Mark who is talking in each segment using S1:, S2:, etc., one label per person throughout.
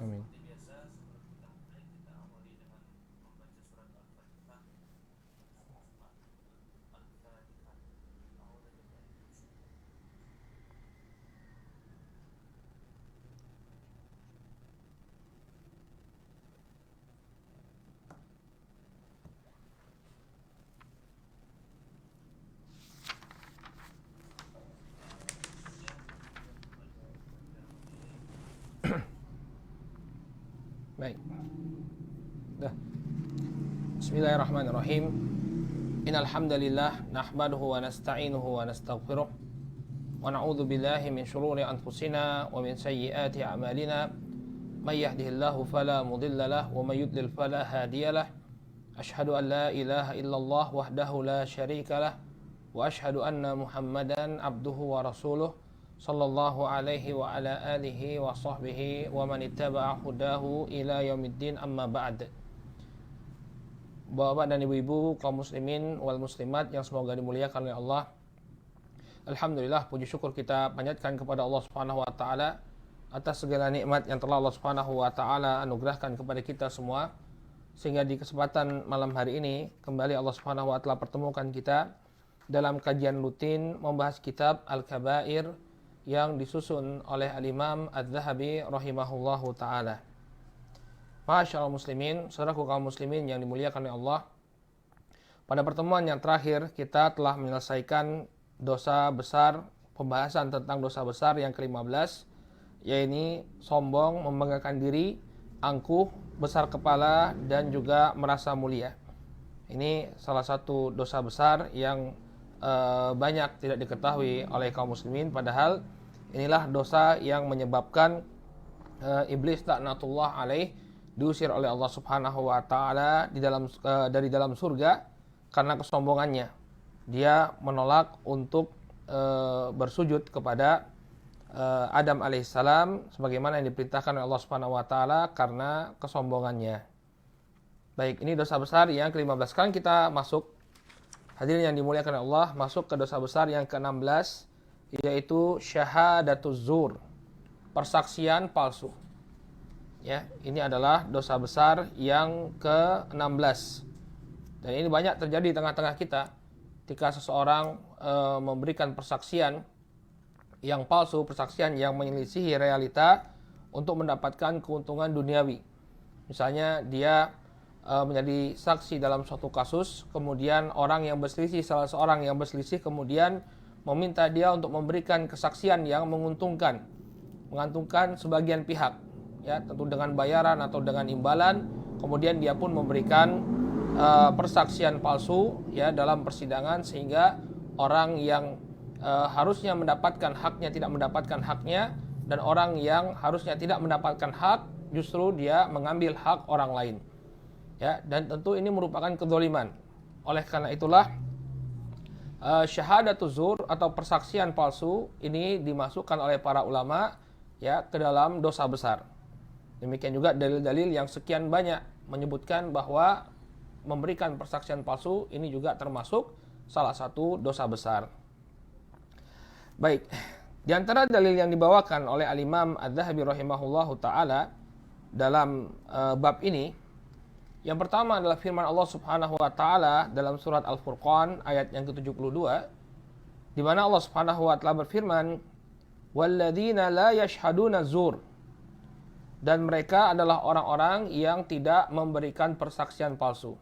S1: Amin. Baik. Dah. Bismillahirrahmanirrahim. Innal hamdalillah nahmaduhu wa nasta'inuhu wa nastaghfiruh wa na'udzu billahi min shururi anfusina wa min sayyiati a'malina. May yahdihillahu fala mudilla lahu wa may yudlil fala hadiyalah. Asyhadu an la ilaha illallah wahdahu la syarika lah wa asyhadu anna Muhammadan abduhu wa rasuluh sallallahu alaihi wa ala alihi wa sahbihi wa man ittaba'a hudahu ila yaumiddin, amma ba'd. Bapak dan ibu-ibu kaum muslimin wal muslimat yang semoga dimuliakan oleh Allah. Alhamdulillah, puji syukur kita panjatkan kepada Allah Subhanahu wa taala atas segala nikmat yang telah Allah Subhanahu wa taala anugerahkan kepada kita semua, sehingga di kesempatan malam hari ini kembali Allah Subhanahu wa taala pertemukan kita dalam kajian rutin membahas kitab Al-Kabair yang disusun oleh Al-Imam Adz-Dzahabi rahimahullahu ta'ala. Masyaallah muslimin, saudaraku kaum muslimin yang dimuliakan oleh Allah. Pada pertemuan yang terakhir kita telah menyelesaikan dosa besar, pembahasan tentang dosa besar yang ke-15, yaitu sombong, membanggakan diri, angkuh, besar kepala, dan juga merasa mulia. Ini salah satu dosa besar yang banyak tidak diketahui oleh kaum muslimin, padahal inilah dosa yang menyebabkan iblis laknatullah alaih diusir oleh Allah Subhanahu wa taala dari dalam surga karena kesombongannya. Dia menolak untuk bersujud kepada Adam alaihissalam sebagaimana yang diperintahkan oleh Allah Subhanahu wa taala karena kesombongannya. Baik, ini dosa besar yang ke-15. Sekarang kita masuk, hadirin yang dimuliakan Allah, masuk ke dosa besar yang ke-16, yaitu syahadatuz zur, persaksian palsu. Ya, ini adalah dosa besar yang ke-16. Dan ini banyak terjadi di tengah-tengah kita. Ketika seseorang memberikan persaksian yang palsu, persaksian yang menyelisihi realita untuk mendapatkan keuntungan duniawi. Misalnya dia menjadi saksi dalam suatu kasus, kemudian salah seorang yang berselisih kemudian meminta dia untuk memberikan kesaksian yang menguntungkan sebagian pihak, ya, tentu dengan bayaran atau dengan imbalan. Kemudian dia pun memberikan persaksian palsu, ya, dalam persidangan, sehingga orang yang harusnya mendapatkan haknya tidak mendapatkan haknya, dan orang yang harusnya tidak mendapatkan hak justru dia mengambil hak orang lain. Ya, dan tentu ini merupakan kezaliman. Oleh karena itulah syahadatuz zur atau persaksian palsu ini dimasukkan oleh para ulama, ya, ke dalam dosa besar. Demikian juga dalil-dalil yang sekian banyak menyebutkan bahwa memberikan persaksian palsu ini juga termasuk salah satu dosa besar. Baik, di antara dalil yang dibawakan oleh Al-Imam Adz-Dzahabi rahimahullahu taala dalam bab ini, yang pertama adalah firman Allah Subhanahu wa taala dalam surat Al-Furqan ayat yang ke-72, di mana Allah Subhanahu wa taala berfirman, "Walladzina la yashhaduna zur." Dan mereka adalah orang-orang yang tidak memberikan persaksian palsu.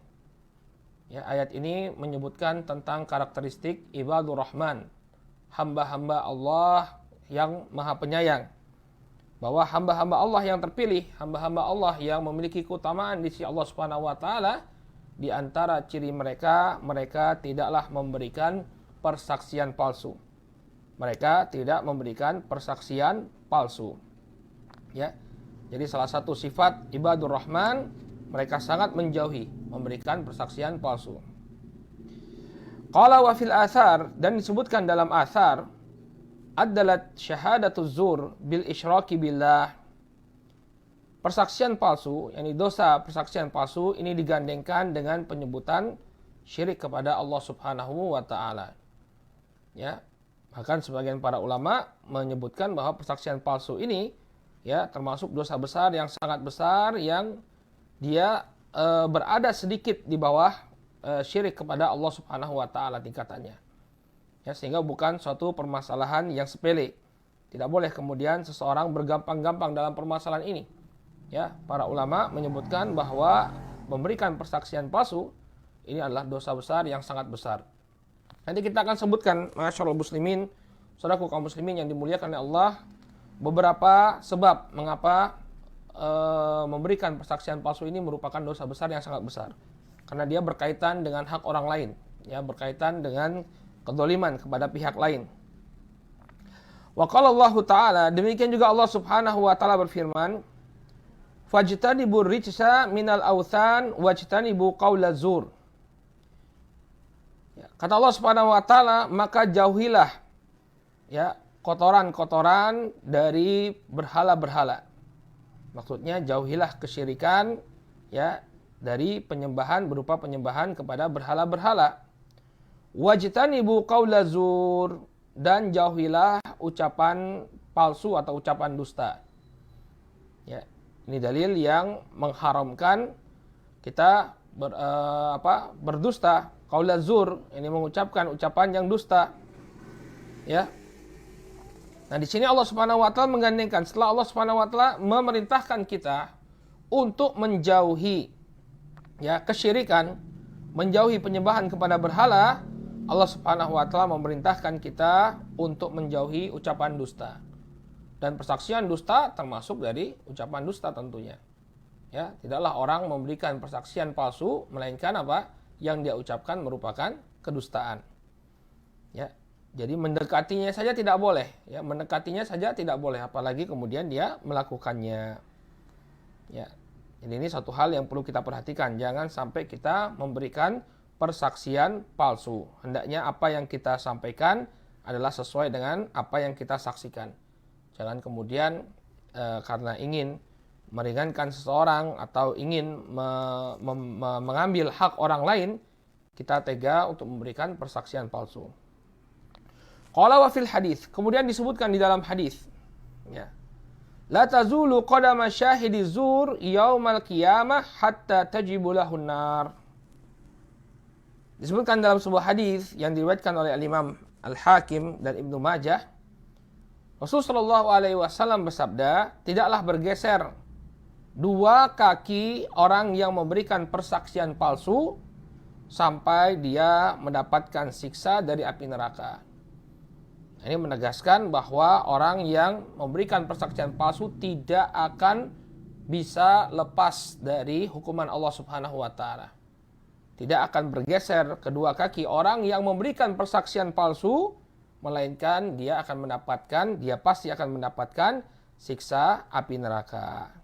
S1: Ya, ayat ini menyebutkan tentang karakteristik ibadur rahman, hamba-hamba Allah yang Maha Penyayang. Bahwa hamba-hamba Allah yang terpilih, hamba-hamba Allah yang memiliki keutamaan di sisi Allah Subhanahu wa taala, di antara ciri mereka tidaklah memberikan persaksian palsu. Mereka tidak memberikan persaksian palsu. Ya. Jadi salah satu sifat ibadur rahman, mereka sangat menjauhi memberikan persaksian palsu. Qala wa fil athar, dan disebutkan dalam athar, adalat syahadatuz zur bil isyraki billah. Persaksian palsu, yakni dosa persaksian palsu ini digandengkan dengan penyebutan syirik kepada Allah Subhanahu wa taala. Ya. Bahkan sebagian para ulama menyebutkan bahwa persaksian palsu ini Ya, termasuk dosa besar yang sangat besar yang dia berada sedikit di bawah syirik kepada Allah Subhanahu wa taala tingkatannya. Ya, sehingga bukan suatu permasalahan yang sepele. Tidak boleh kemudian seseorang bergampang-gampang dalam permasalahan ini. Ya, para ulama menyebutkan bahwa memberikan persaksian palsu ini adalah dosa besar yang sangat besar. Nanti kita akan sebutkan, masyaallah muslimin, saudaraku kaum muslimin yang dimuliakan oleh Allah, beberapa sebab mengapa memberikan persaksian palsu ini merupakan dosa besar yang sangat besar. Karena dia berkaitan dengan hak orang lain, ya, berkaitan dengan kedzaliman kepada pihak lain. Wa qala Allah Ta'ala, demikian juga Allah Subhanahu wa taala berfirman, fajtanibur rijsa minal authan wajtanibu qaula zur. Ya, kata Allah Subhanahu wa taala, maka jauhilah ya kotoran-kotoran dari berhala-berhala. Maksudnya jauhilah kesyirikan ya dari penyembahan berupa penyembahan kepada berhala-berhala. Wajtanibu qaula zur, dan jauhilah ucapan palsu atau ucapan dusta. Ya, ini dalil yang mengharamkan kita berdusta. Qaula zur ini mengucapkan ucapan yang dusta. Ya. Nah, di sini Allah Subhanahu wa taala menggandengkan, setelah Allah Subhanahu wa taala memerintahkan kita untuk menjauhi ya kesyirikan, menjauhi penyembahan kepada berhala, Allah Subhanahu wa taala memerintahkan kita untuk menjauhi ucapan dusta. Dan persaksian dusta termasuk dari ucapan dusta tentunya. Ya, tidaklah orang memberikan persaksian palsu melainkan apa? Yang dia ucapkan merupakan kedustaan. Ya. Jadi mendekatinya saja tidak boleh, ya, mendekatinya saja tidak boleh apalagi kemudian dia melakukannya. Ya. Jadi ini satu hal yang perlu kita perhatikan, jangan sampai kita memberikan persaksian palsu. Hendaknya apa yang kita sampaikan adalah sesuai dengan apa yang kita saksikan. Jangan kemudian karena ingin meringankan seseorang atau ingin mengambil hak orang lain, kita tega untuk memberikan persaksian palsu. Qala wa fil hadis, kemudian disebutkan di dalam hadis, ya. La tazulu qadama syahidi zur yaumal qiyamah hatta tajibu lahun nar. Disebutkan dalam sebuah hadis yang diriwayatkan oleh Al-Imam Al-Hakim dan Ibnu Majah, Rasulullah SAW bersabda, tidaklah bergeser dua kaki orang yang memberikan persaksian palsu sampai dia mendapatkan siksa dari api neraka. Ini menegaskan bahwa orang yang memberikan persaksian palsu tidak akan bisa lepas dari hukuman Allah Subhanahu wa taala. Tidak akan bergeser kedua kaki orang yang memberikan persaksian palsu, melainkan dia pasti akan mendapatkan siksa api neraka.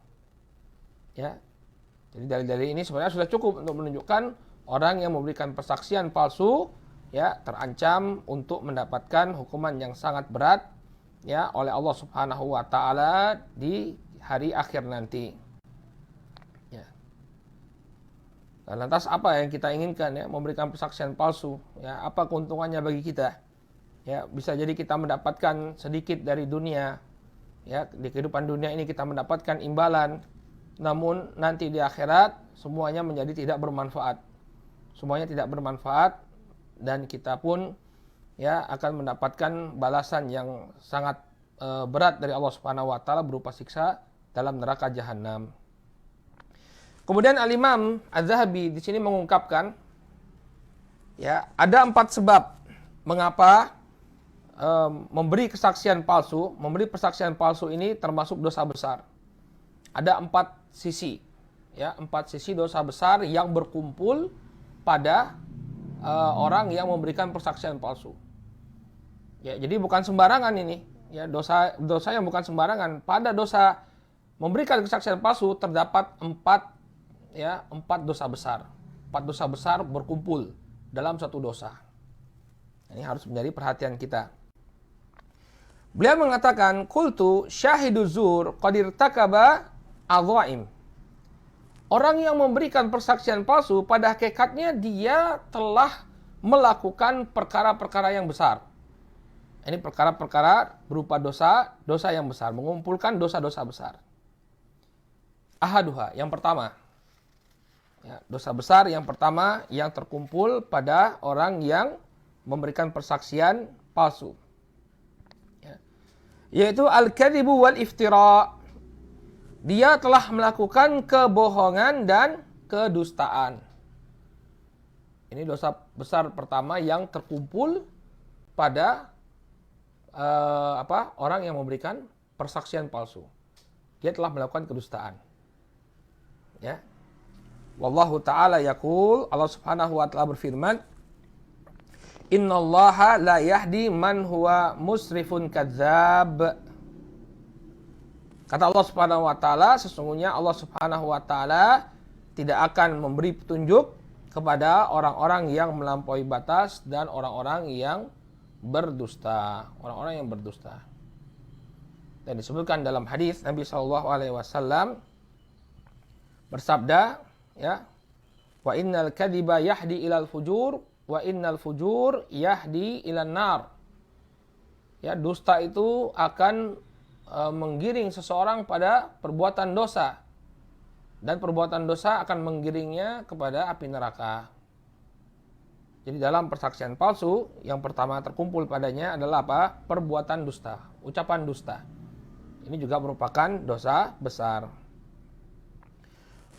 S1: Ya. Jadi dalil-dalil ini sebenarnya sudah cukup untuk menunjukkan orang yang memberikan persaksian palsu ya terancam untuk mendapatkan hukuman yang sangat berat ya oleh Allah Subhanahu wa taala di hari akhir nanti. Nah, lantas apa yang kita inginkan ya? Memberikan persaksian palsu. Ya, apa keuntungannya bagi kita? Ya, bisa jadi kita mendapatkan sedikit dari dunia. Ya, di kehidupan dunia ini kita mendapatkan imbalan. Namun nanti di akhirat semuanya menjadi tidak bermanfaat. Semuanya tidak bermanfaat dan kita pun ya akan mendapatkan balasan yang sangat berat dari Allah Subhanahu wa taala berupa siksa dalam neraka jahanam. Kemudian Al-Imam Az-Zahabi di sini mengungkapkan ya ada 4 sebab mengapa memberi persaksian palsu ini termasuk dosa besar. Ada 4 sisi ya, 4 sisi dosa besar yang berkumpul pada orang yang memberikan persaksian palsu. Ya, jadi bukan sembarangan ini ya, dosa yang bukan sembarangan. Pada dosa memberikan kesaksian palsu terdapat 4 dosa besar. 4 dosa besar berkumpul dalam satu dosa. Ini harus menjadi perhatian kita. Beliau mengatakan, qultu syahidu zur qad irtakaba adzaim. Orang yang memberikan persaksian palsu pada hakikatnya dia telah melakukan perkara-perkara yang besar. Ini perkara-perkara berupa dosa yang besar, mengumpulkan dosa-dosa besar. Ahaduha, yang pertama. Ya, dosa besar yang pertama yang terkumpul pada orang yang memberikan persaksian palsu. Ya. Yaitu al-kadhibu wal iftira. Dia telah melakukan kebohongan dan kedustaan. Ini dosa besar pertama yang terkumpul pada orang yang memberikan persaksian palsu. Dia telah melakukan kedustaan. Ya. Wallahu ta'ala yaqul, Allah Subhanahu wa ta'ala berfirman, "Innallaha la yahdi man huwa musrifun kadzdzab." Kata Allah Subhanahu wa ta'ala, sesungguhnya Allah Subhanahu wa ta'ala tidak akan memberi petunjuk kepada orang-orang yang melampaui batas dan orang-orang yang berdusta, orang-orang yang berdusta. Dan disebutkan dalam hadis Nabi sallallahu alaihi wasallam bersabda, ya, wa innal kadhiba yahdi ilal fujur wa innal fujur yahdi ilan nar. Ya, dusta itu akan menggiring seseorang pada perbuatan dosa, dan perbuatan dosa akan menggiringnya kepada api neraka. Jadi dalam persaksian palsu, yang pertama terkumpul padanya adalah apa? Perbuatan dusta, ucapan dusta. Ini juga merupakan dosa besar.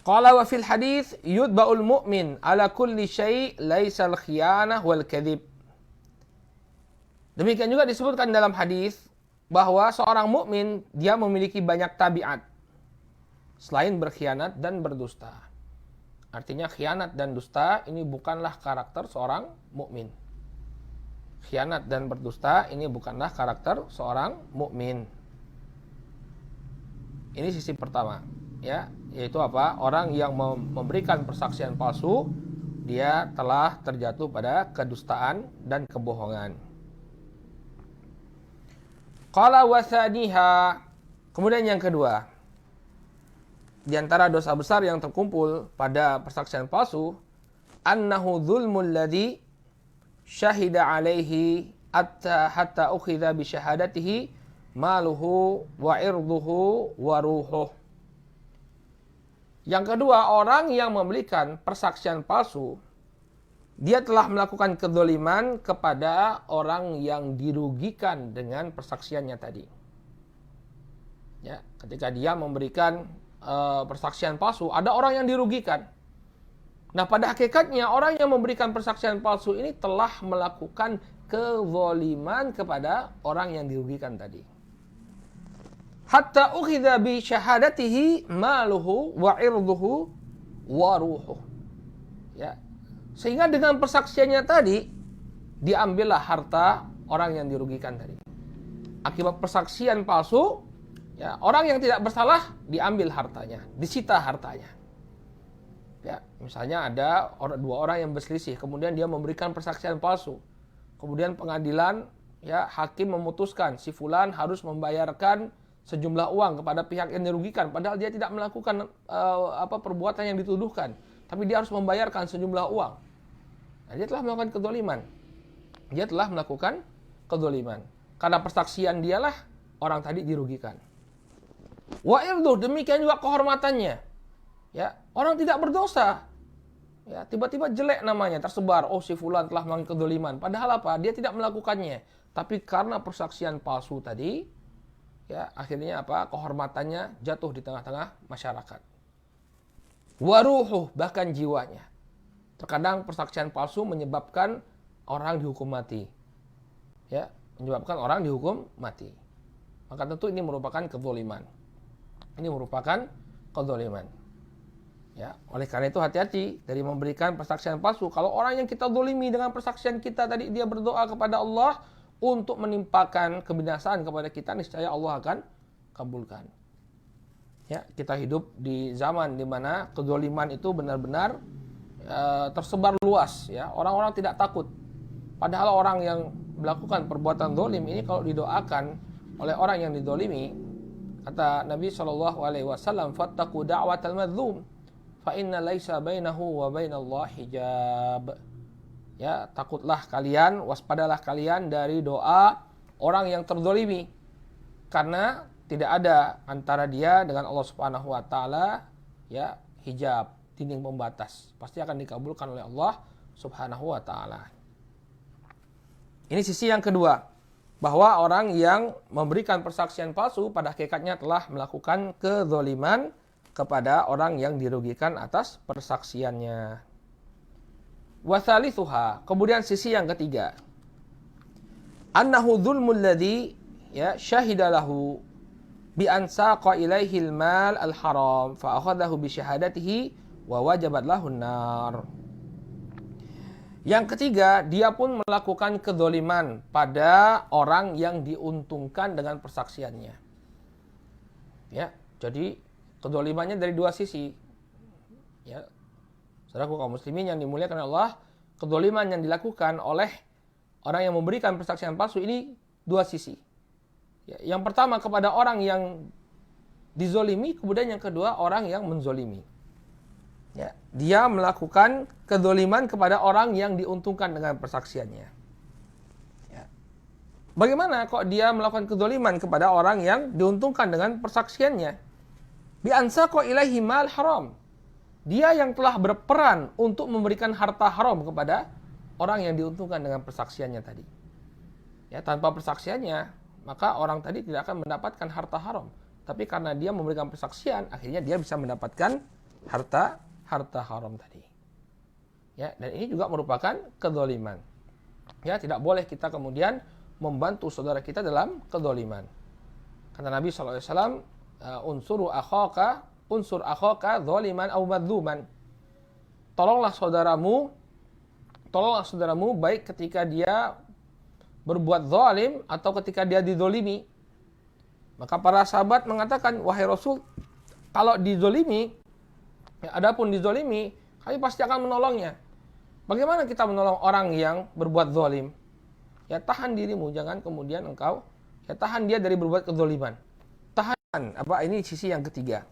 S1: Qala wa fil hadits yudba'ul mu'min ala kulli syai' laisal khiyanah wal kadhib. Demikian juga disebutkan dalam hadis bahwa seorang mukmin dia memiliki banyak tabiat selain berkhianat dan berdusta. Artinya khianat dan dusta ini bukanlah karakter seorang mukmin. Khianat dan berdusta ini bukanlah karakter seorang mukmin. Ini sisi pertama, ya, yaitu apa? Orang yang memberikan persaksian palsu, dia telah terjatuh pada kedustaan dan kebohongan. Qala wa thaniha. Kemudian yang kedua, di antara dosa besar yang terkumpul pada persaksian palsu, annahu dzulmul ladzi syahida alaihi hatta ukhidha bi syahadatihi maluhu wa irduhu wa ruhuh. Yang kedua, orang yang memberikan persaksian palsu, dia telah melakukan kedzaliman kepada orang yang dirugikan dengan persaksiannya tadi. Ya, ketika dia memberikan persaksian palsu, ada orang yang dirugikan. Nah, pada hakikatnya orang yang memberikan persaksian palsu ini telah melakukan kezaliman kepada orang yang dirugikan tadi. Hatta ukhidha bi syahadatihi maluhu wa irduhu wa ruhuh. Ya. Sehingga dengan persaksiannya tadi diambillah harta orang yang dirugikan tadi. Akibat persaksian palsu, ya, orang yang tidak bersalah diambil hartanya, disita hartanya. Ya, misalnya ada dua orang yang berselisih, kemudian dia memberikan persaksian palsu. Kemudian pengadilan, ya, hakim memutuskan si fulan harus membayarkan sejumlah uang kepada pihak yang dirugikan, padahal dia tidak melakukan perbuatan yang dituduhkan, tapi dia harus membayarkan sejumlah uang. Nah, dia telah melakukan kedzaliman. Dia telah melakukan kedzaliman. Karena persaksian dialah orang tadi dirugikan. Wa irduh, demikian juga kehormatannya. Ya, orang tidak berdosa, ya, tiba-tiba jelek namanya tersebar, oh si fulan telah melakukan kedzaliman, padahal apa? Dia tidak melakukannya, tapi karena persaksian palsu tadi, ya, akhirnya apa? Kehormatannya jatuh di tengah-tengah masyarakat. Waruhuh, bahkan jiwanya. Terkadang persaksian palsu menyebabkan orang dihukum mati. Ya, menyebabkan orang dihukum mati. Maka tentu ini merupakan kezaliman. Ini merupakan kezaliman. Ya, oleh karena itu hati-hati dari memberikan persaksian palsu. Kalau orang yang kita zalimi dengan persaksian kita tadi, dia berdoa kepada Allah untuk menimpakan kebinasaan kepada kita, niscaya Allah akan kabulkan. Ya, kita hidup di zaman di mana kezaliman itu benar-benar tersebar luas, ya. Orang-orang tidak takut. Padahal orang yang melakukan perbuatan zalim ini kalau didoakan oleh orang yang dizalimi, kata Nabi sallallahu alaihi wasallam, fattaqu da'watal madzlum fa inna laisa bainahu wa bainallahi hijab. Ya, takutlah kalian, waspadalah kalian dari doa orang yang terzalimi, karena tidak ada antara dia dengan Allah Subhanahu wa taala ya hijab, dinding pembatas. Pasti akan dikabulkan oleh Allah Subhanahu wa taala. Ini sisi yang kedua, bahwa orang yang memberikan persaksian palsu pada hakikatnya telah melakukan kezaliman kepada orang yang dirugikan atas persaksiannya. Wathalithuha, kemudian sisi yang ketiga, annahu dzulmul ladzi ya syahida lahu bi an saqa ilaihi al-mal al-haram fa akhadahu bi syahadatihi wa wajabat lahu an-nar. Yang ketiga, dia pun melakukan kedzaliman pada orang yang diuntungkan dengan persaksiannya. Ya, jadi kedzalimannya dari dua sisi. Ya. Saudaraku kaum muslimin yang dimuliakan Allah, kedzaliman yang dilakukan oleh orang yang memberikan persaksian palsu ini dua sisi. Ya, yang pertama kepada orang yang dizolimi, kemudian yang kedua orang yang menzolimi. Ya, dia melakukan kedzaliman kepada orang yang diuntungkan dengan persaksiannya. Ya. Bagaimana kok dia melakukan kedzaliman kepada orang yang diuntungkan dengan persaksiannya? Bi ansaqa ilaihi mal haram. Dia yang telah berperan untuk memberikan harta haram kepada orang yang diuntungkan dengan persaksiannya tadi. Ya, tanpa persaksiannya maka orang tadi tidak akan mendapatkan harta haram. Tapi karena dia memberikan persaksian, akhirnya dia bisa mendapatkan harta haram tadi. Ya, dan ini juga merupakan kedzaliman. Ya, tidak boleh kita kemudian membantu saudara kita dalam kedzaliman. Kata Nabi SAW, unsur akhaka dzaliman aw madzuman. Tolonglah saudaramu baik ketika dia berbuat zalim atau ketika dia dizolimi. Maka para sahabat mengatakan, wahai Rasul, kalau dizolimi, ya, adapun dizolimi, kami pasti akan menolongnya. Bagaimana kita menolong orang yang berbuat zalim? Ya, tahan dirimu, jangan kemudian engkau ya tahan dia dari berbuat kezaliman. Tahan. Ini sisi yang ketiga.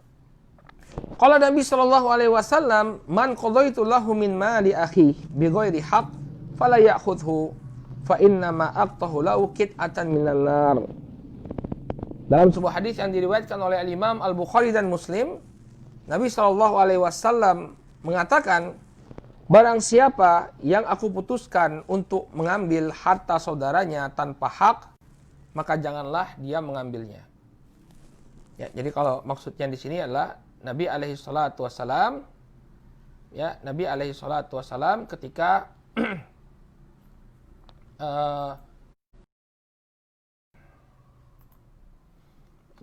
S1: Qala Nabi sallallahu alaihi wasallam, man qadaitu lahu min mali akhi bi ghairi haqq fala ya'khudhu fa inna ma aqtahu lahu qit'atan minan nar. Dalam sebuah hadis yang diriwayatkan oleh Imam Al-Bukhari dan Muslim, Nabi SAW mengatakan, barang siapa yang aku putuskan untuk mengambil harta saudaranya tanpa hak, maka janganlah dia mengambilnya. Ya, jadi kalau maksudnya di sini adalah Nabi SAW, ya, Nabi SAW ketika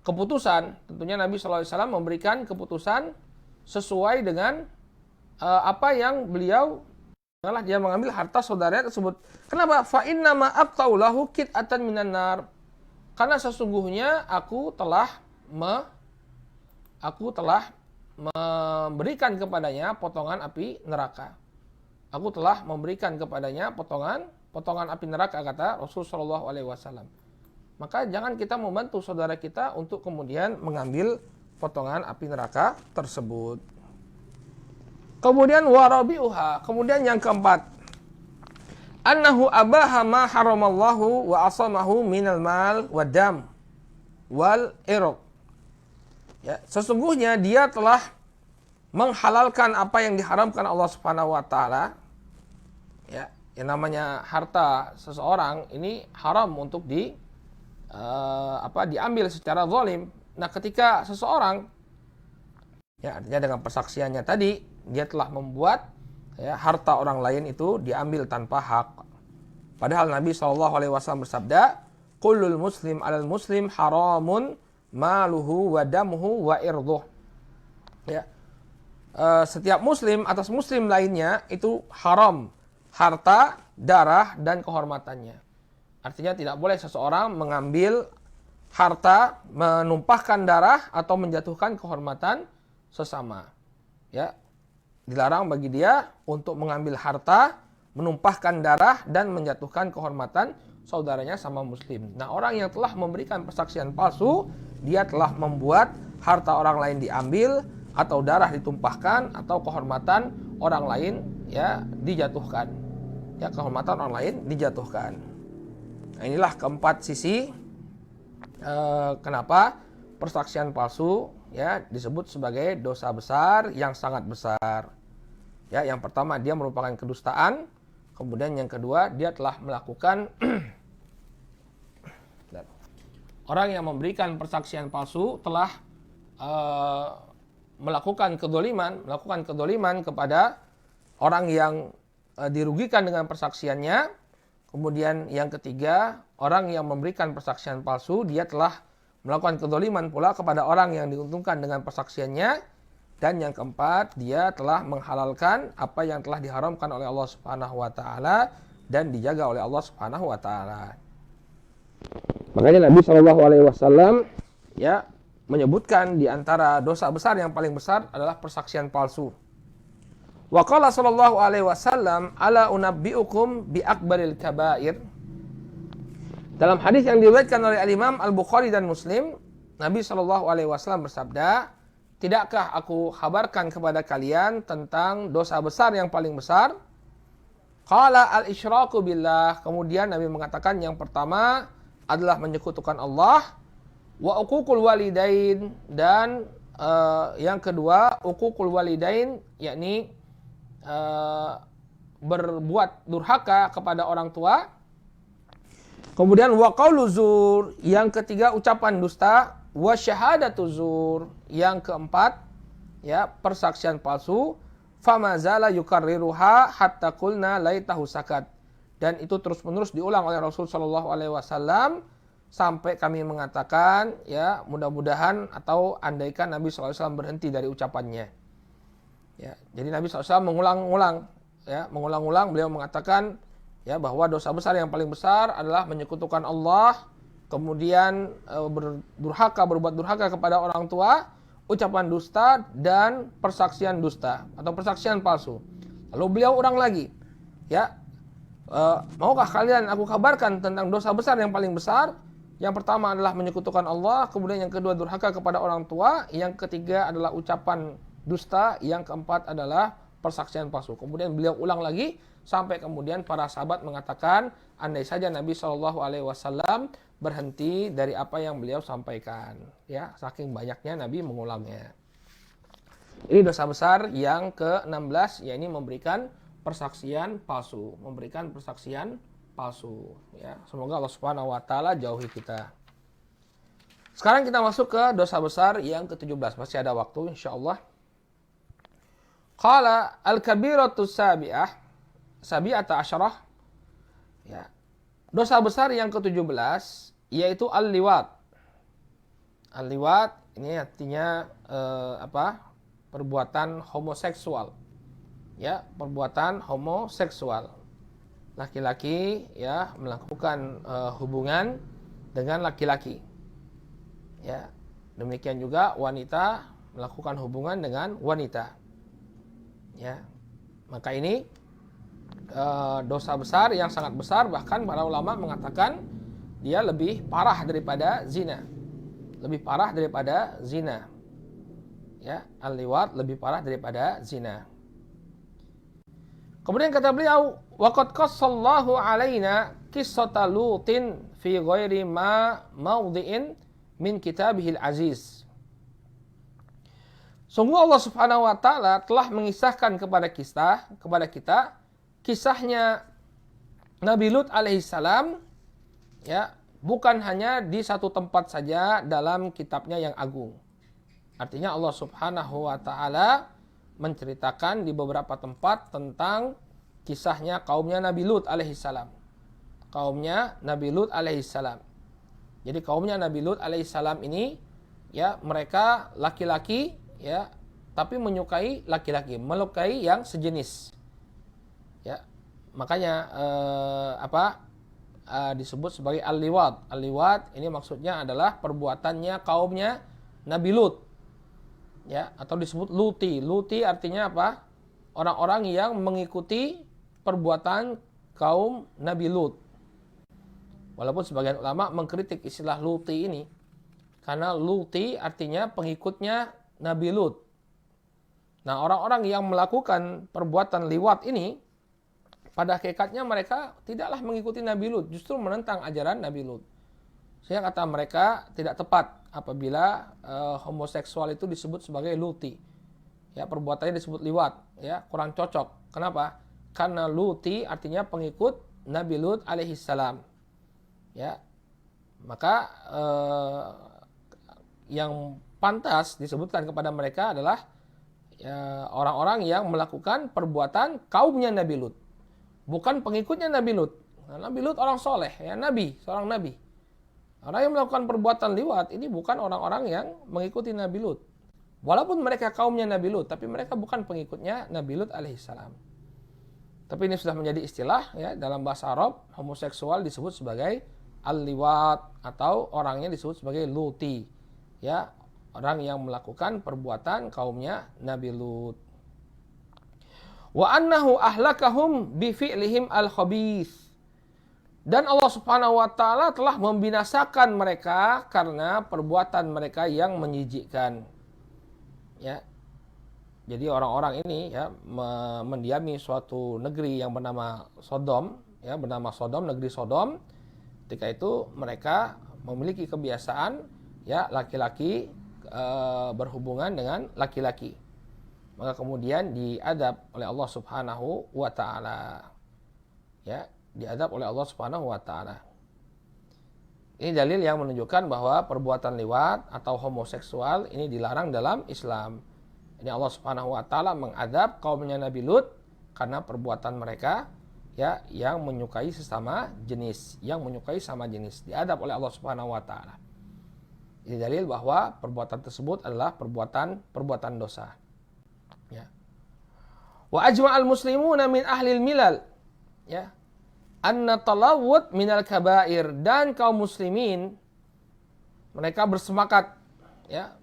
S1: keputusan, tentunya Nabi SAW memberikan keputusan sesuai dengan apa yang beliau, janganlah dia mengambil harta saudaranya tersebut. Kenapa? Fa inna ma aqtau lahu qit'atan minan nar. Karena sesungguhnya aku telah memberikan kepadanya potongan api neraka. Aku telah memberikan kepadanya potongan api neraka, kata Rasulullah SAW. Maka jangan kita membantu saudara kita untuk kemudian mengambil potongan api neraka tersebut. Kemudian warabi'uha, kemudian yang keempat, annahu abaha ma haramallahu wa asamahu minal mal wa dam wal irq. Ya, sesungguhnya dia telah menghalalkan apa yang diharamkan Allah Subhanahu wa taala. Ya, yang namanya harta seseorang ini haram untuk diambil secara zalim. Nah, ketika seseorang, ya artinya dengan persaksiannya tadi, dia telah membuat ya, harta orang lain itu diambil tanpa hak. Padahal Nabi SAW bersabda, kullul muslim alal muslim haramun maluhu wa damuhu wa irduh. Ya, setiap muslim atas muslim lainnya itu haram harta, darah, dan kehormatannya. Artinya tidak boleh seseorang mengambil harta, menumpahkan darah, atau menjatuhkan kehormatan sesama. Ya, dilarang bagi dia untuk mengambil harta, menumpahkan darah, dan menjatuhkan kehormatan saudaranya sama muslim. Nah, orang yang telah memberikan persaksian palsu, dia telah membuat harta orang lain diambil, atau darah ditumpahkan, atau kehormatan orang lain ya dijatuhkan. Ya, kehormatan orang lain dijatuhkan. Nah, inilah keempat sisi kenapa persaksian palsu ya disebut sebagai dosa besar yang sangat besar. Ya, yang pertama dia merupakan kedustaan, kemudian yang kedua dia telah melakukan orang yang memberikan persaksian palsu telah melakukan kedoliman kepada orang yang dirugikan dengan persaksiannya. Kemudian yang ketiga, orang yang memberikan persaksian palsu, dia telah melakukan kedoliman pula kepada orang yang diuntungkan dengan persaksiannya. Dan yang keempat, dia telah menghalalkan apa yang telah diharamkan oleh Allah Subhanahu wa taala dan dijaga oleh Allah Subhanahu wa taala. Makanya Nabi Shallallahu alaihi wasallam ya menyebutkan di antara dosa besar yang paling besar adalah persaksian palsu. Wa qala sallallahu alaihi wasallam ala unabbiukum bi akbaril kabair. Dalam hadis yang diriwayatkan oleh Al-Imam Al-Bukhari dan Muslim, Nabi sallallahu alaihi wasallam bersabda, "Tidakkah aku kabarkan kepada kalian tentang dosa besar yang paling besar?" Qala al-isyraku billah. Kemudian Nabi mengatakan yang pertama adalah menyekutukan Allah, wa uququl walidain, dan yang kedua uququl walidain, yakni berbuat durhaka kepada orang tua. Kemudian wa qaulu zur, yang ketiga ucapan dusta, wa syahadatu zur, yang keempat ya persaksian palsu. Fama zala yukarriruha hatta qulna laitahu sakat. Dan itu terus-menerus diulang oleh Rasul sallallahu alaihi wasallam sampai kami mengatakan ya mudah-mudahan atau andaikan Nabi sallallahu alaihi wasallam berhenti dari ucapannya. Ya, jadi Nabi SAW mengulang-ulang beliau mengatakan ya bahwa dosa besar yang paling besar adalah menyekutukan Allah, kemudian berbuat durhaka kepada orang tua, ucapan dusta dan persaksian dusta atau persaksian palsu. Lalu beliau ulang lagi, ya maukah kalian aku kabarkan tentang dosa besar yang paling besar? Yang pertama adalah menyekutukan Allah, kemudian yang kedua durhaka kepada orang tua, yang ketiga adalah ucapan dusta, yang keempat adalah persaksian palsu. Kemudian beliau ulang lagi sampai kemudian para sahabat mengatakan andai saja Nabi Shallallahu alaihi wasallam berhenti dari apa yang beliau sampaikan, ya saking banyaknya Nabi mengulangnya. Ini dosa besar yang ke-16, yakni memberikan persaksian palsu, ya. Semoga Allah Subhanahu wa taala jauhi kita. Sekarang kita masuk ke dosa besar yang ke-17, masih ada waktu insyaallah. Qala al-kabiratu sabi'ata asyarah. Ya. Dosa besar yang ke-17 yaitu al-liwat. Al-liwat ini artinya perbuatan homoseksual. Ya, perbuatan homoseksual. Laki-laki ya melakukan hubungan dengan laki-laki. Ya. Demikian juga wanita melakukan hubungan dengan wanita. Ya, maka ini dosa besar yang sangat besar, bahkan para ulama mengatakan dia lebih parah daripada zina. Ya, al-liwat lebih parah daripada zina. Kemudian kata beliau, waqad qassallahu alaina qissata Lutin fi ghairi ma mawdhi'in min kitabihil aziz. Sungguh Allah Subhanahu wa taala telah mengisahkan kepada kita kisahnya Nabi Lut alaihissalam ya, bukan hanya di satu tempat saja dalam kitabnya yang agung. Artinya Allah Subhanahu wa taala menceritakan di beberapa tempat tentang kisahnya kaumnya Nabi Lut alaihissalam. Jadi kaumnya Nabi Lut alaihissalam ini ya mereka laki-laki ya, tapi menyukai laki-laki, melukai yang sejenis. Ya, makanya disebut sebagai al-liwat. Al-liwat ini maksudnya adalah perbuatannya kaumnya Nabi Lut. Ya, atau disebut luti. Luti artinya apa? Orang-orang yang mengikuti perbuatan kaum Nabi Lut. Walaupun sebagian ulama mengkritik istilah luti ini, karena luti artinya pengikutnya Nabi Lut. Nah, orang-orang yang melakukan perbuatan liwat ini pada hakikatnya mereka tidaklah mengikuti Nabi Lut, justru menentang ajaran Nabi Lut. Sehingga kata mereka tidak tepat apabila homoseksual itu disebut sebagai luti. Ya, perbuatannya disebut liwat, ya, kurang cocok. Kenapa? Karena luti artinya pengikut Nabi Lut alaihi salam. Ya. Maka yang pantas disebutkan kepada mereka adalah orang-orang yang melakukan perbuatan kaumnya Nabi Lut, bukan pengikutnya Nabi Lut. Nabi Lut orang soleh, ya, nabi, seorang nabi. Orang yang melakukan perbuatan liwat ini bukan orang-orang yang mengikuti Nabi Lut. Walaupun mereka kaumnya Nabi Lut, tapi mereka bukan pengikutnya Nabi Lut alaihissalam. Tapi ini sudah menjadi istilah, ya, dalam bahasa Arab, homoseksual disebut sebagai al-liwat atau orangnya disebut sebagai luti, ya, orang yang melakukan perbuatan kaumnya Nabi Lut. Wa annahu ahlakahum bi fi'lihim al-khabith. Dan Allah Subhanahu wa taala telah membinasakan mereka karena perbuatan mereka yang menjijikkan. Ya. Jadi orang-orang ini, ya, mendiami suatu negeri yang bernama Sodom, ya, bernama Sodom, negeri Sodom. Ketika itu mereka memiliki kebiasaan, ya, laki-laki berhubungan dengan laki-laki. Maka kemudian diadab oleh Allah Subhanahu wa taala. Ya, diadab oleh Allah Subhanahu wa taala. Ini dalil yang menunjukkan bahwa perbuatan liwat atau homoseksual ini dilarang dalam Islam. Ini Allah Subhanahu wa taala mengadab kaumnya Nabi Lut karena perbuatan mereka, ya, yang menyukai sesama jenis, diadab oleh Allah Subhanahu wa taala. Ini dalil bahwa perbuatan tersebut adalah perbuatan dosa. Ya. Wa ajma'al muslimuna min ahlil milal, ya, anna talawud minal kabair, dan kaum muslimin mereka bersepakat, ya,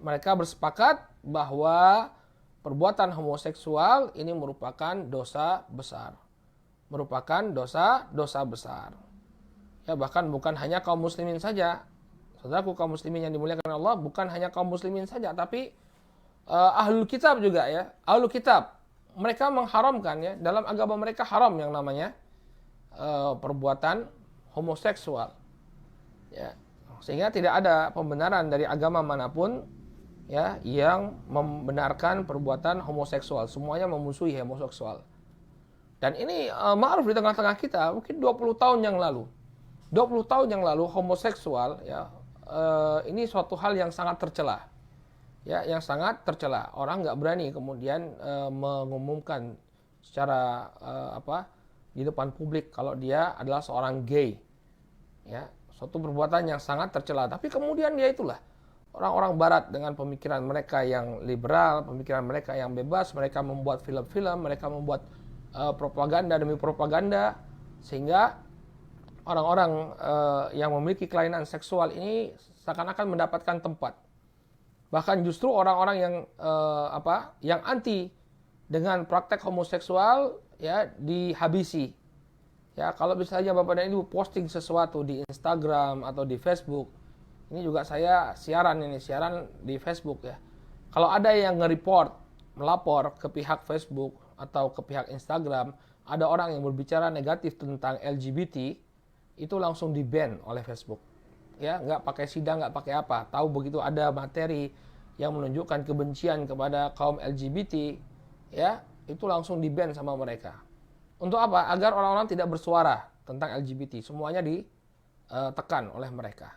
S1: bahwa perbuatan homoseksual ini merupakan dosa besar. Ya, bahkan bukan hanya kaum muslimin saja. Saudaraku kaum muslimin yang dimuliakan Allah, bukan hanya kaum muslimin saja, tapi ahlul kitab juga, ya. Ahlul kitab mereka mengharamkan, ya, dalam agama mereka haram yang namanya perbuatan homoseksual, ya, sehingga tidak ada pembenaran dari agama manapun, ya, yang membenarkan perbuatan homoseksual. Semuanya memusuhi homoseksual. Dan ini ma'ruf di tengah-tengah kita. Mungkin 20 tahun yang lalu homoseksual, ya, ini suatu hal yang sangat tercela, ya, orang nggak berani kemudian mengumumkan secara di depan publik kalau dia adalah seorang gay, ya, suatu perbuatan yang sangat tercela. Tapi kemudian dia itulah orang-orang barat dengan pemikiran mereka yang liberal, pemikiran mereka yang bebas, mereka membuat film-film, mereka membuat propaganda demi propaganda, sehingga orang-orang yang memiliki kelainan seksual ini seakan-akan mendapatkan tempat. Bahkan justru orang-orang yang anti dengan praktek homoseksual, ya, dihabisi. Ya, kalau misalnya Bapak dan Ibu posting sesuatu di Instagram atau di Facebook, ini juga saya siaran di Facebook, ya. Kalau ada yang melapor ke pihak Facebook atau ke pihak Instagram, ada orang yang berbicara negatif tentang LGBT, itu langsung di-ban oleh Facebook. Ya, nggak pakai sidang, nggak pakai apa. Tahu begitu ada materi yang menunjukkan kebencian kepada kaum LGBT, ya, itu langsung di-ban sama mereka. Untuk apa? Agar orang-orang tidak bersuara tentang LGBT. Semuanya ditekan oleh mereka.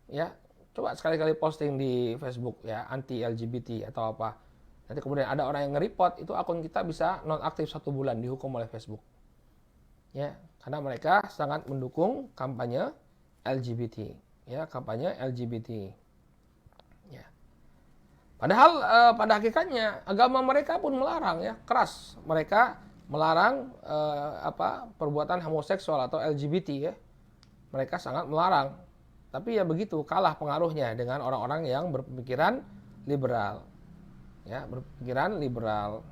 S1: Ya, coba sekali-kali posting di Facebook, ya, anti LGBT atau apa. Nanti kemudian ada orang yang nge-report, itu akun kita bisa nonaktif 1 bulan, dihukum oleh Facebook. Ya, karena mereka sangat mendukung kampanye LGBT, ya, kampanye LGBT. Ya. Padahal pada hakikatnya agama mereka pun melarang, ya, keras. Mereka melarang perbuatan homoseksual atau LGBT, ya. Mereka sangat melarang. Tapi ya begitu, kalah pengaruhnya dengan orang-orang yang berpikiran liberal. Ya, berpikiran liberal.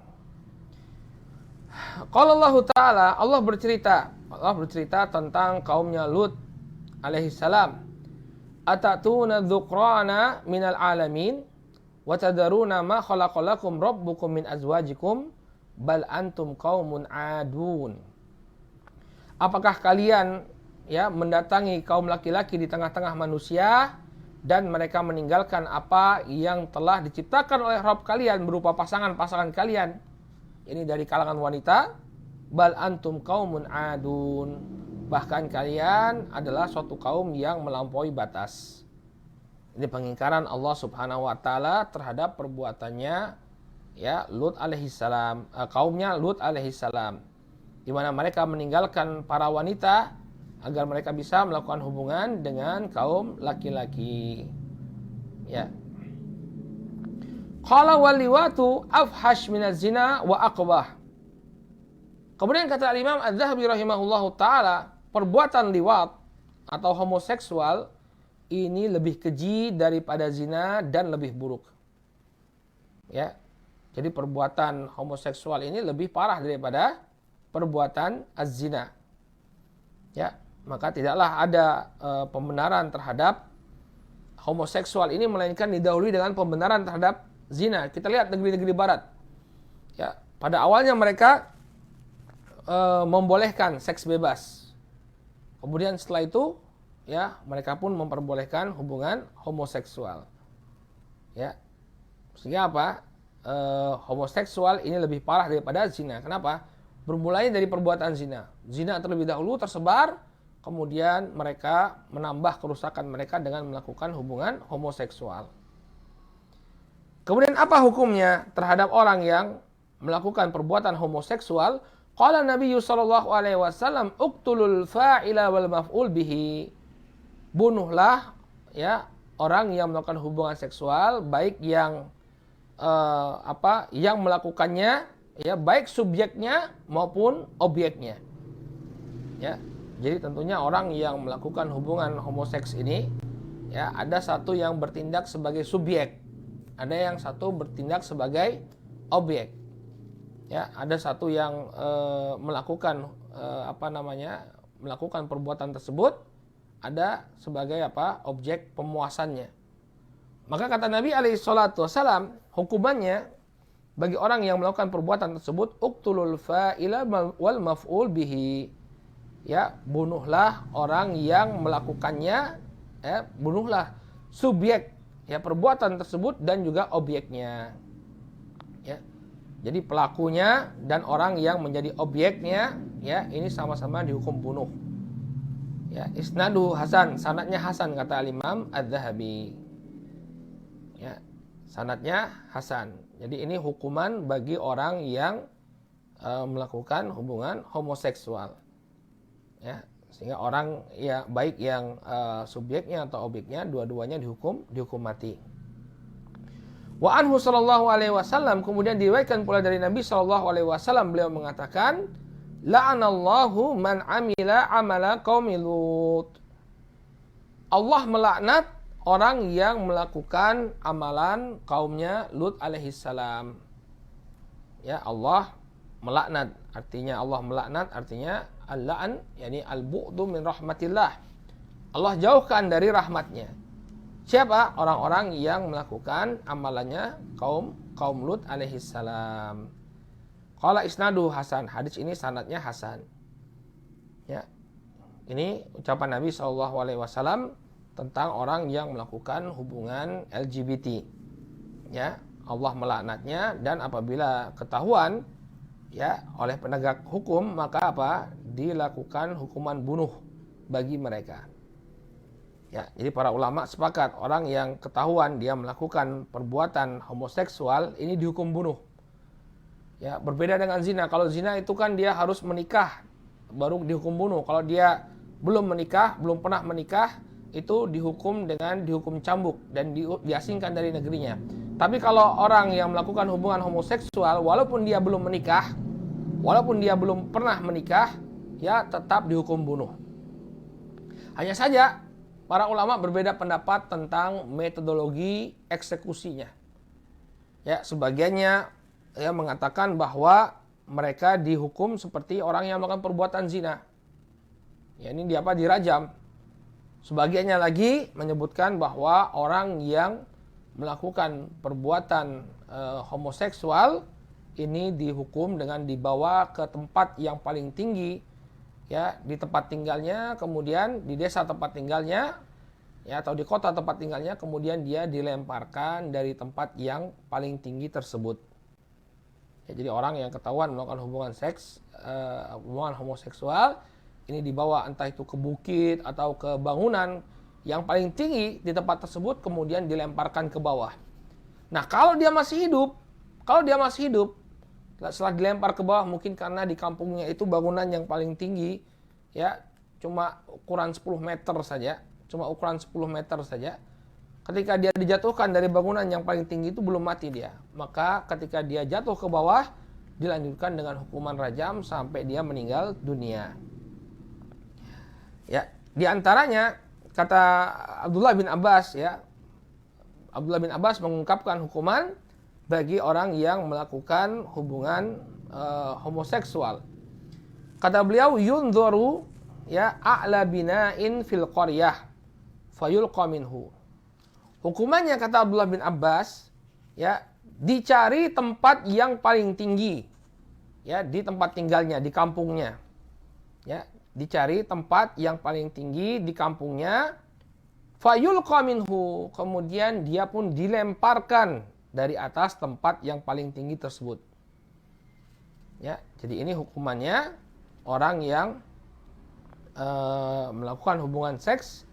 S1: Qala Allah Ta'ala, Allah bercerita tentang kaumnya Lut alaihissalam. Atatuna dzukrana minal alamin wa tadaruna ma khalaqalakum rabbukum min azwajikum bal antum qaumun adun. apakah kalian ya mendatangi kaum laki-laki di tengah-tengah manusia dan mereka meninggalkan apa yang telah diciptakan oleh Rabb kalian berupa pasangan-pasangan kalian, ini dari kalangan wanita, bal antum qaumun adun, bahkan kalian adalah suatu kaum yang melampaui batas. Ini pengingkaran Allah Subhanahu wa taala terhadap perbuatannya ya Lut alaihissalam, kaumnya Lut alaihissalam, di mana mereka meninggalkan para wanita agar mereka bisa melakukan hubungan dengan kaum laki-laki. Ya. Qala wal liwatu afhash minaz zina wa aqbah. Kemudian kata Imam Az-Zahabi rahimahullahu taala, perbuatan liwat atau homoseksual ini lebih keji daripada zina dan lebih buruk. Ya. Jadi perbuatan homoseksual ini lebih parah daripada perbuatan az-zina. Ya, maka tidaklah ada pembenaran terhadap homoseksual ini melainkan didahului dengan pembenaran terhadap zina. Kita lihat negeri-negeri barat. Ya, pada awalnya mereka membolehkan seks bebas. Kemudian setelah itu ya, mereka pun memperbolehkan hubungan homoseksual. Ya. Sehingga apa? Homoseksual ini lebih parah daripada zina. Kenapa? Bermulanya dari perbuatan zina. Zina terlebih dahulu tersebar, kemudian mereka menambah kerusakan mereka dengan melakukan hubungan homoseksual. Kemudian apa hukumnya terhadap orang yang melakukan perbuatan homoseksual? Qala Nabi sallallahu alaihi wasallam, uqtulul fa'ila wal maf'ul bihi. Bunuhlah ya orang yang melakukan hubungan seksual, baik yang yang melakukannya ya, baik subjeknya maupun objeknya. Ya. Jadi tentunya orang yang melakukan hubungan homoseks ini ya, ada satu yang bertindak sebagai subjek, ada yang satu bertindak sebagai objek. Ya, ada satu yang melakukan melakukan perbuatan tersebut, ada sebagai objek pemuasannya. Maka kata Nabi alaihi salatu wasalam, hukumannya bagi orang yang melakukan perbuatan tersebut, uqtulul fa'ila wal maf'ul bihi. Ya, bunuhlah orang yang melakukannya, ya, bunuhlah subjek ya perbuatan tersebut dan juga objeknya. Ya. Jadi pelakunya dan orang yang menjadi objeknya ya, ini sama-sama dihukum bunuh. Ya, isnadu hasan, sanadnya hasan kata Imam Az-Zahabi. Ya, sanadnya hasan. Jadi ini hukuman bagi orang yang melakukan hubungan homoseksual. Ya, sehingga orang ya baik yang subjeknya atau objeknya dua-duanya dihukum mati. Wa anhu sallallahu alaihi wasallam, kemudian diriwayatkan pula dari Nabi sallallahu alaihi wasallam, beliau mengatakan, la'anallahu man amila amala qaumi Lut. Allah melaknat orang yang melakukan amalan kaumnya Lut alaihissalam. Ya, Allah melaknat, artinya al-la'an, yakni al-bu'du min rahmatillah. Allah jauhkan dari rahmatnya. Siapa? Orang-orang yang melakukan amalannya kaum Lut alaihissalam. Qala isnadu hasan, hadis ini sanadnya hasan. Ya. Ini ucapan Nabi SAW tentang orang yang melakukan hubungan LGBT. Ya, Allah melaknatnya, dan apabila ketahuan ya oleh penegak hukum, maka dilakukan hukuman bunuh bagi mereka. Ya, jadi para ulama sepakat orang yang ketahuan dia melakukan perbuatan homoseksual ini dihukum bunuh. Ya, berbeda dengan zina. Kalau zina itu kan dia harus menikah baru dihukum bunuh. Kalau dia belum menikah, belum pernah menikah, itu dihukum cambuk dan diasingkan dari negerinya. Tapi kalau orang yang melakukan hubungan homoseksual walaupun dia belum menikah, walaupun dia belum pernah menikah, ya tetap dihukum bunuh. Hanya saja para ulama berbeda pendapat tentang metodologi eksekusinya. Ya, sebagiannya ya mengatakan bahwa mereka dihukum seperti orang yang melakukan perbuatan zina. Ya, ini dirajam. Sebagiannya lagi menyebutkan bahwa orang yang melakukan perbuatan homoseksual ini dihukum dengan dibawa ke tempat yang paling tinggi ya di tempat tinggalnya, kemudian di desa tempat tinggalnya, ya atau di kota tempat tinggalnya, kemudian dia dilemparkan dari tempat yang paling tinggi tersebut. Ya, jadi orang yang ketahuan melakukan hubungan homoseksual ini dibawa entah itu ke bukit atau ke bangunan yang paling tinggi di tempat tersebut, kemudian dilemparkan ke bawah. Nah, kalau dia masih hidup, setelah dilempar ke bawah, mungkin karena di kampungnya itu bangunan yang paling tinggi, ya cuma ukuran 10 meter saja. Ketika dia dijatuhkan dari bangunan yang paling tinggi itu belum mati dia. Maka ketika dia jatuh ke bawah, dilanjutkan dengan hukuman rajam sampai dia meninggal dunia. Ya, di antaranya kata Abdullah bin Abbas, ya. Abdullah bin Abbas mengungkapkan hukuman bagi orang yang melakukan hubungan homoseksual. Kata beliau, yunzaru ya a'la bina'in fil qaryah fayulqa minhu. Hukumannya kata Abdullah bin Abbas, ya, dicari tempat yang paling tinggi, ya, di tempat tinggalnya, di kampungnya. Ya, dicari tempat yang paling tinggi di kampungnya, fayulqa minhu, kemudian dia pun dilemparkan dari atas tempat yang paling tinggi tersebut. Ya, jadi ini hukumannya orang yang melakukan hubungan seks,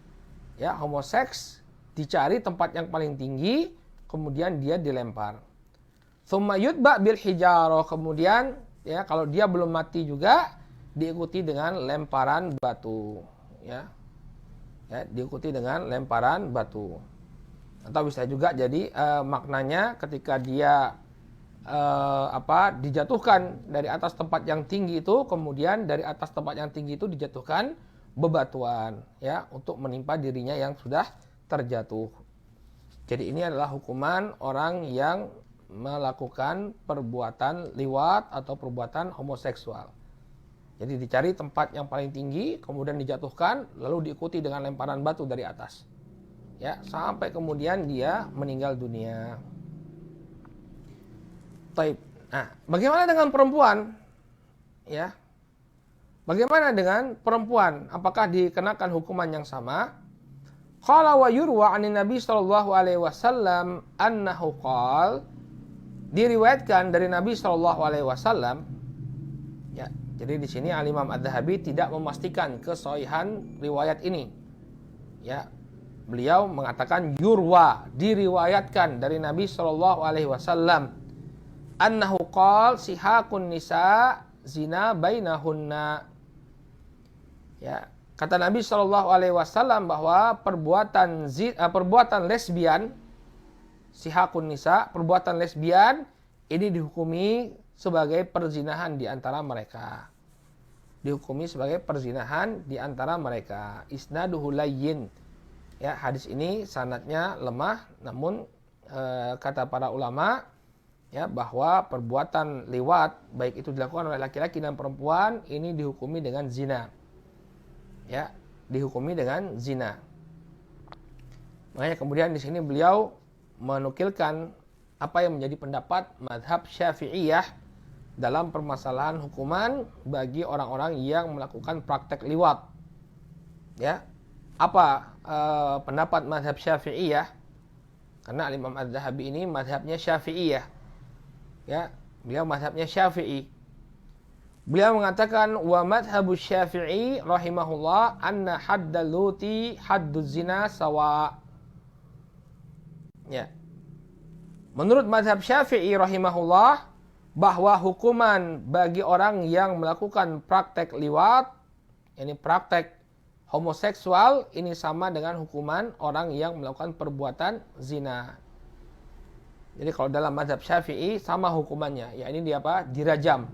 S1: ya, homoseks, dicari tempat yang paling tinggi, kemudian dia dilempar. Tsumma yutba bil hijarah, kemudian ya kalau dia belum mati juga diikuti dengan lemparan batu, ya. Ya, diikuti dengan lemparan batu. Atau bisa juga jadi maknanya ketika dia dijatuhkan dari atas tempat yang tinggi itu, kemudian dari atas tempat yang tinggi itu dijatuhkan bebatuan, ya, untuk menimpa dirinya yang sudah terjatuh. Jadi ini adalah hukuman orang yang melakukan perbuatan liwat atau perbuatan homoseksual. Jadi dicari tempat yang paling tinggi, kemudian dijatuhkan, lalu diikuti dengan lemparan batu dari atas, ya, sampai kemudian dia meninggal dunia. Taib. Nah, bagaimana dengan perempuan? Ya, bagaimana dengan perempuan? Apakah dikenakan hukuman yang sama? Qala wa yurwa 'anin Nabi sallallahu alaihi wasallam annahu qala, diriwayatkan dari Nabi sallallahu alaihi wasallam, ya. Jadi di sini Al-Imam Adz-Dzahabi tidak memastikan kesahihan riwayat ini. Ya. Beliau mengatakan yurwa, diriwayatkan dari Nabi sallallahu alaihi wasallam annahu qala sihaqun nisa zina bainahunna. Ya. Kata Nabi Shallallahu Alaihi Wasallam bahwa perbuatan lesbian, sihakun nisa, perbuatan lesbian ini dihukumi sebagai perzinahan di antara mereka. Dihukumi sebagai perzinahan di antara mereka. Isnaduhu layyin. Ya, hadis ini sanadnya lemah, namun kata para ulama, ya, bahwa perbuatan liwat baik itu dilakukan oleh laki-laki dan perempuan ini dihukumi dengan zina. Ya, dihukumi dengan zina. Makanya kemudian di sini beliau menukilkan apa yang menjadi pendapat mazhab Syafi'iyah dalam permasalahan hukuman bagi orang-orang yang melakukan praktek liwat. Ya, apa pendapat mazhab Syafi'iyah? Karena Imam Adz-Dzahabi ini mazhabnya Syafi'iyah. Ya, beliau mazhabnya Syafi'i. Beliau mengatakan wa madhhabu Syafi'i rahimahullah anna haddal luti hadduz zina sawa. Ya. Menurut mazhab Syafi'i rahimahullah bahwa hukuman bagi orang yang melakukan praktek liwat, ini praktek homoseksual, ini sama dengan hukuman orang yang melakukan perbuatan zina. Jadi kalau dalam mazhab Syafi'i sama hukumannya, ya ini dia apa? Dirajam.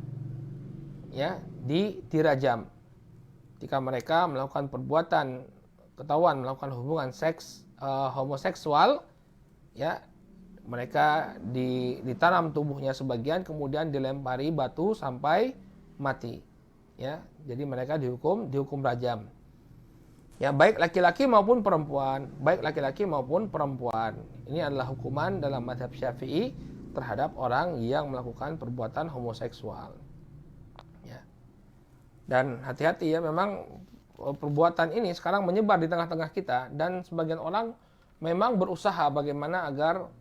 S1: Ya, dirajam. Jika mereka melakukan perbuatan ketahuan melakukan hubungan seks homoseksual, ya, mereka ditanam tubuhnya sebagian kemudian dilempari batu sampai mati. Ya, jadi mereka dihukum rajam. Ya, baik laki-laki maupun perempuan, Ini adalah hukuman dalam mazhab Syafi'i terhadap orang yang melakukan perbuatan homoseksual. Dan hati-hati ya, memang perbuatan ini sekarang menyebar di tengah-tengah kita, dan sebagian orang memang berusaha bagaimana agar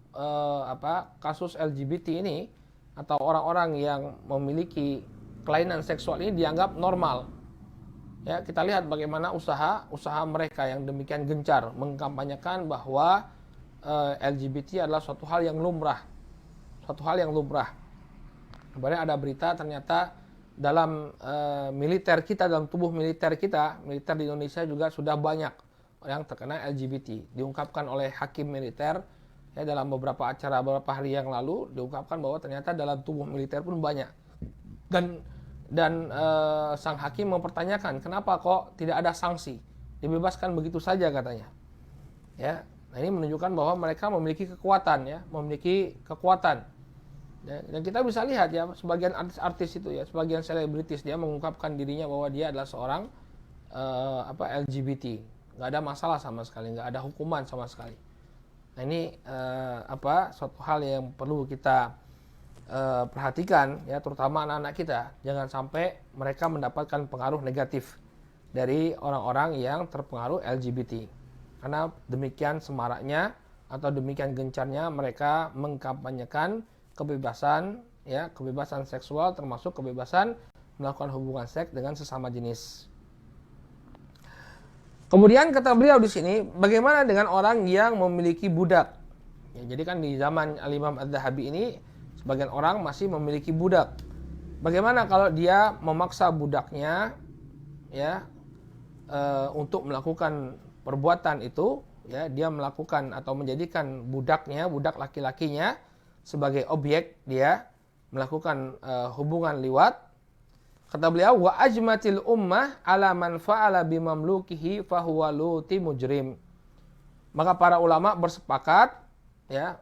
S1: kasus LGBT ini atau orang-orang yang memiliki kelainan seksual ini dianggap normal. Ya, kita lihat bagaimana usaha mereka yang demikian gencar mengkampanyekan bahwa LGBT adalah suatu hal yang lumrah. Kemarin ada berita ternyata dalam militer kita, dalam tubuh militer kita, militer di Indonesia juga sudah banyak yang terkena LGBT. Diungkapkan oleh hakim militer ya, dalam beberapa acara beberapa hari yang lalu, diungkapkan bahwa ternyata dalam tubuh militer pun banyak. Dan sang hakim mempertanyakan kenapa kok tidak ada sanksi, dibebaskan begitu saja katanya. Ya, nah ini menunjukkan bahwa mereka memiliki kekuatan ya, Ya, dan kita bisa lihat ya, sebagian artis-artis itu ya, sebagian selebritis dia mengungkapkan dirinya bahwa dia adalah seorang LGBT, nggak ada masalah sama sekali, nggak ada hukuman sama sekali. Nah ini suatu hal yang perlu kita perhatikan ya, terutama anak-anak kita, jangan sampai mereka mendapatkan pengaruh negatif dari orang-orang yang terpengaruh LGBT, karena demikian semaraknya atau demikian gencarnya mereka mengkampanyekan kebebasan seksual, termasuk kebebasan melakukan hubungan seks dengan sesama jenis. Kemudian kata beliau di sini, bagaimana dengan orang yang memiliki budak? Ya, jadi kan di zaman Al-Imam Az-Zahabi ini sebagian orang masih memiliki budak. Bagaimana kalau dia memaksa budaknya ya untuk melakukan perbuatan itu ya, dia melakukan atau menjadikan budak laki-lakinya sebagai objek dia melakukan hubungan liwat. Kata beliau, wa ajmatil ummah ala man fa'ala bimamlukihi fahuwa luti mujrim. Maka para ulama bersepakat ya,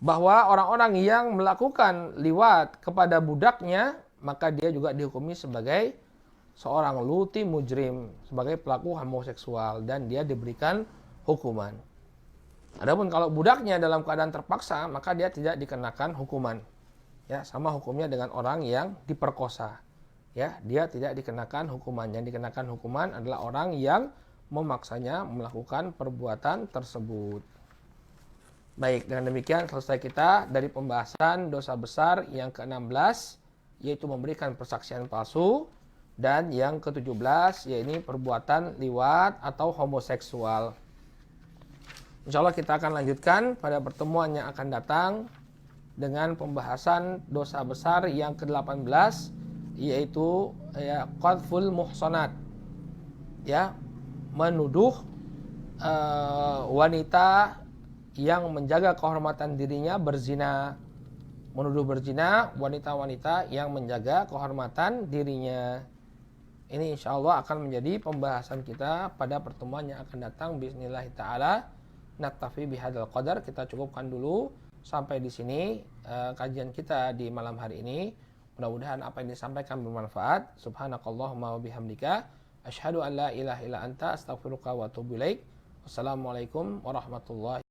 S1: bahwa orang-orang yang melakukan liwat kepada budaknya, maka dia juga dihukumi sebagai seorang luti mujrim, sebagai pelaku homoseksual, dan dia diberikan hukuman. Adapun kalau budaknya dalam keadaan terpaksa, maka dia tidak dikenakan hukuman. Ya, sama hukumnya dengan orang yang diperkosa. Ya, dia tidak dikenakan hukuman. Yang dikenakan hukuman adalah orang yang memaksanya melakukan perbuatan tersebut. Baik, dengan demikian selesai kita dari pembahasan dosa besar yang ke-16, yaitu memberikan persaksian palsu, dan yang ke-17 yaitu perbuatan liwat atau homoseksual. Insya Allah kita akan lanjutkan pada pertemuan yang akan datang dengan pembahasan dosa besar yang ke-18, yaitu qadful muhsanat, ya, menuduh wanita yang menjaga kehormatan dirinya berzina. Menuduh berzina wanita-wanita yang menjaga kehormatan dirinya. Ini insya Allah akan menjadi pembahasan kita pada pertemuan yang akan datang bismillah ta'ala. Naktafi bihadzal qadar, kita cukupkan dulu sampai di sini kajian kita di malam hari ini. Mudah-mudahan apa yang disampaikan bermanfaat. Subhanakallahumma wa bihamdika asyhadu an la ilaha illa anta astaghfiruka wa atubu ilaik. Wassalamualaikum warahmatullahi